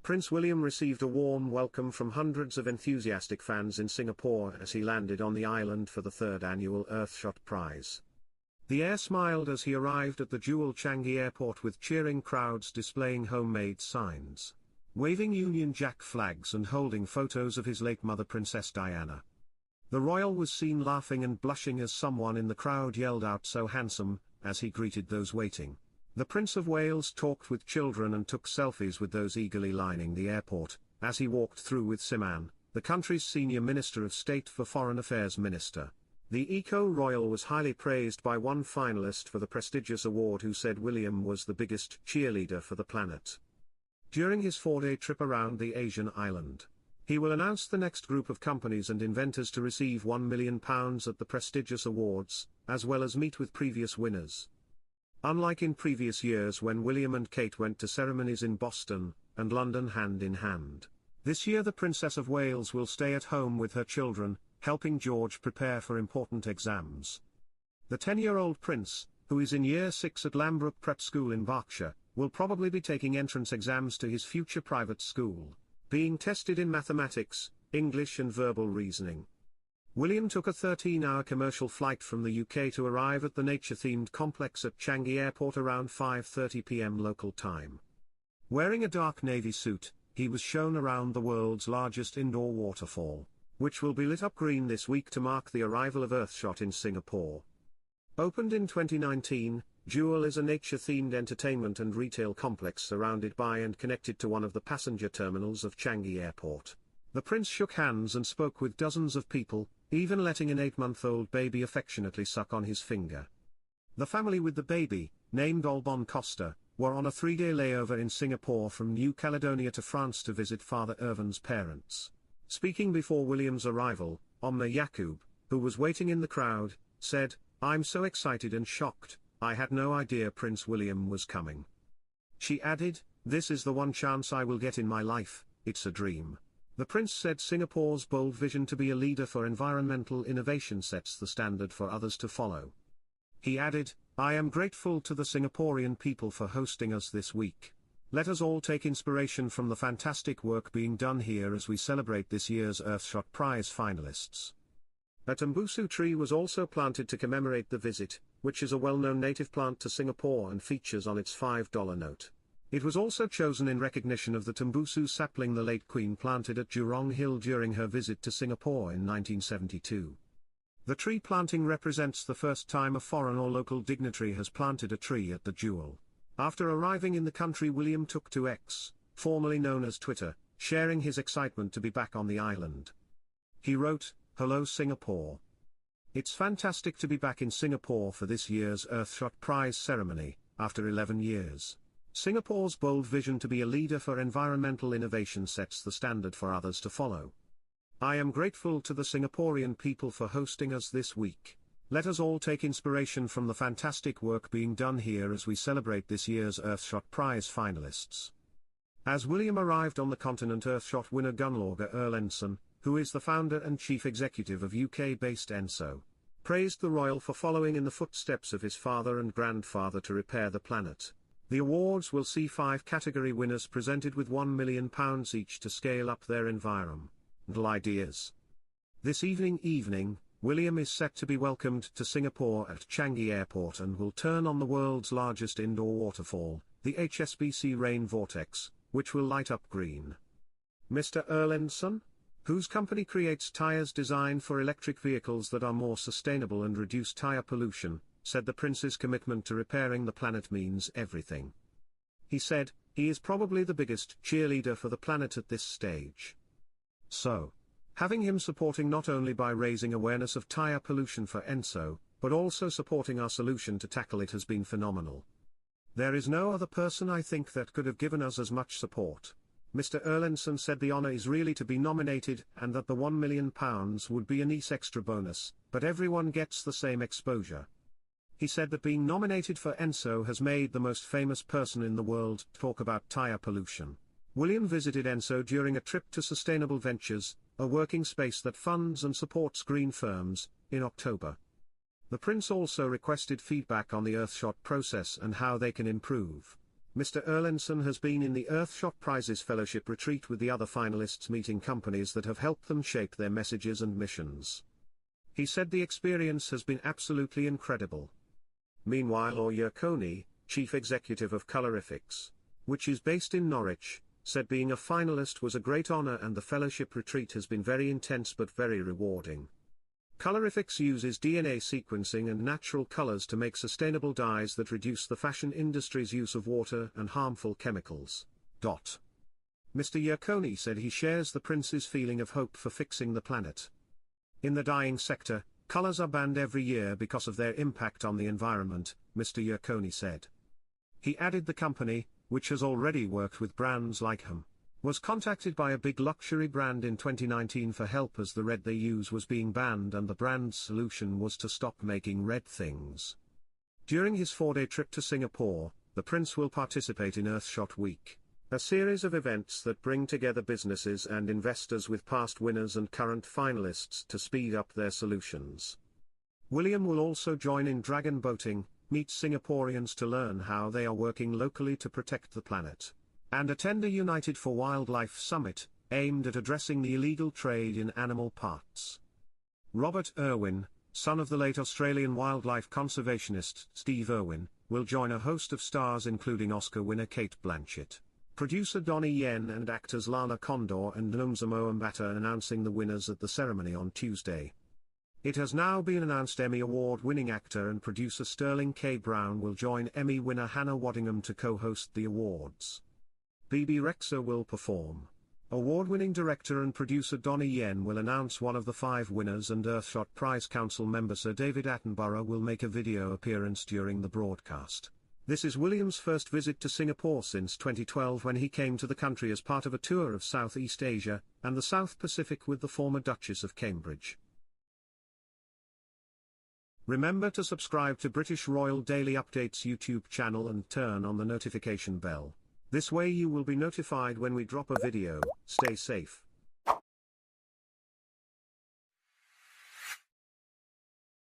Prince William received a warm welcome from hundreds of enthusiastic fans in Singapore as he landed on the island for the third annual Earthshot Prize. The heir smiled as he arrived at the Jewel Changi Airport with cheering crowds displaying homemade signs, waving Union Jack flags and holding photos of his late mother Princess Diana. The royal was seen laughing and blushing as someone in the crowd yelled out "So handsome," as he greeted those waiting. The Prince of Wales talked with children and took selfies with those eagerly lining the airport, as he walked through with Siman, the country's senior Minister of State for Foreign Affairs Minister. The eco-royal was highly praised by one finalist for the prestigious award who said William was the biggest cheerleader for the planet. During his 4-day trip around the Asian island, he will announce the next group of companies and inventors to receive £1 million at the prestigious awards, as well as meet with previous winners. Unlike in previous years when William and Kate went to ceremonies in Boston and London hand in hand, this year the Princess of Wales will stay at home with her children, helping George prepare for important exams. The 10-year-old prince, who is in Year 6 at Lambrook Prep School in Berkshire, will probably be taking entrance exams to his future private school, being tested in mathematics, English and verbal reasoning. William took a 13-hour commercial flight from the UK to arrive at the nature-themed complex at Changi Airport around 5:30 p.m. local time. Wearing a dark navy suit, he was shown around the world's largest indoor waterfall, which will be lit up green this week to mark the arrival of Earthshot in Singapore. Opened in 2019, Jewel is a nature-themed entertainment and retail complex surrounded by and connected to one of the passenger terminals of Changi Airport. The prince shook hands and spoke with dozens of people, even letting an 8-month-old baby affectionately suck on his finger. The family with the baby, named Olbon Costa, were on a 3-day layover in Singapore from New Caledonia to France to visit Father Irvin's parents. Speaking before William's arrival, Omna Yaqub, who was waiting in the crowd, said, "I'm so excited and shocked, I had no idea Prince William was coming." She added, "This is the one chance I will get in my life, it's a dream." The prince said Singapore's bold vision to be a leader for environmental innovation sets the standard for others to follow. He added, "I am grateful to the Singaporean people for hosting us this week. Let us all take inspiration from the fantastic work being done here as we celebrate this year's Earthshot Prize finalists." A tambusu tree was also planted to commemorate the visit, which is a well-known native plant to Singapore and features on its $5 note. It was also chosen in recognition of the tambusu sapling the late Queen planted at Jurong Hill during her visit to Singapore in 1972. The tree planting represents the first time a foreign or local dignitary has planted a tree at the Jewel. After arriving in the country, William took to X, formerly known as Twitter, sharing his excitement to be back on the island. He wrote, "Hello Singapore. It's fantastic to be back in Singapore for this year's Earthshot Prize ceremony, after 11 years. Singapore's bold vision to be a leader for environmental innovation sets the standard for others to follow. I am grateful to the Singaporean people for hosting us this week. Let us all take inspiration from the fantastic work being done here as we celebrate this year's Earthshot Prize finalists." As William arrived on the continent, Earthshot winner Gunnlaugur Erlendsson, who is the founder and chief executive of UK-based ENSO, praised the royal for following in the footsteps of his father and grandfather to repair the planet. The awards will see 5 category winners presented with £1 million each to scale up their environmental ideas. This evening, William is set to be welcomed to Singapore at Changi Airport and will turn on the world's largest indoor waterfall, the HSBC Rain Vortex, which will light up green. Mr. Erlendsson, whose company creates tires designed for electric vehicles that are more sustainable and reduce tire pollution, said the prince's commitment to repairing the planet means everything. He said, he is probably the biggest cheerleader for the planet at this stage. So, having him supporting not only by raising awareness of tire pollution for ENSO, but also supporting our solution to tackle it has been phenomenal. There is no other person I think that could have given us as much support. Mr. Erlendsson said the honour is really to be nominated and that the £1 million would be a nice extra bonus, but everyone gets the same exposure. He said that being nominated for ENSO has made the most famous person in the world talk about tire pollution. William visited ENSO during a trip to Sustainable Ventures, a working space that funds and supports green firms, in October. The prince also requested feedback on the Earthshot process and how they can improve. Mr. Erlandson has been in the Earthshot Prizes Fellowship retreat with the other finalists, meeting companies that have helped them shape their messages and missions. He said the experience has been absolutely incredible. Meanwhile, Yerkoni, chief executive of Colorifics, which is based in Norwich, said being a finalist was a great honor and the fellowship retreat has been very intense but very rewarding. Colorifics uses DNA sequencing and natural colors to make sustainable dyes that reduce the fashion industry's use of water and harmful chemicals. Mr. Yerkoni said he shares the prince's feeling of hope for fixing the planet. In the dyeing sector, colors are banned every year because of their impact on the environment, Mr. Yerkoni said. He added the company, which has already worked with brands like Ham, was contacted by a big luxury brand in 2019 for help as the red they use was being banned and the brand's solution was to stop making red things. During his 4-day trip to Singapore, the prince will participate in Earthshot Week, a series of events that bring together businesses and investors with past winners and current finalists to speed up their solutions. William will also join in dragon boating, meet Singaporeans to learn how they are working locally to protect the planet, and attend a United for Wildlife summit, aimed at addressing the illegal trade in animal parts. Robert Irwin, son of the late Australian wildlife conservationist Steve Irwin, will join a host of stars including Oscar winner Cate Blanchett, producer Donnie Yen and actors Lana Condor and Nomzamo Ambata announcing the winners at the ceremony on Tuesday. It has now been announced Emmy Award-winning actor and producer Sterling K. Brown will join Emmy winner Hannah Waddingham to co-host the awards. Bebe Rexha will perform. Award-winning director and producer Donnie Yen will announce one of the 5 winners and Earthshot Prize Council member Sir David Attenborough will make a video appearance during the broadcast. This is William's first visit to Singapore since 2012 when he came to the country as part of a tour of Southeast Asia and the South Pacific with the former Duchess of Cambridge. Remember to subscribe to British Royal Daily Updates YouTube channel and turn on the notification bell. This way you will be notified when we drop a video. Stay safe.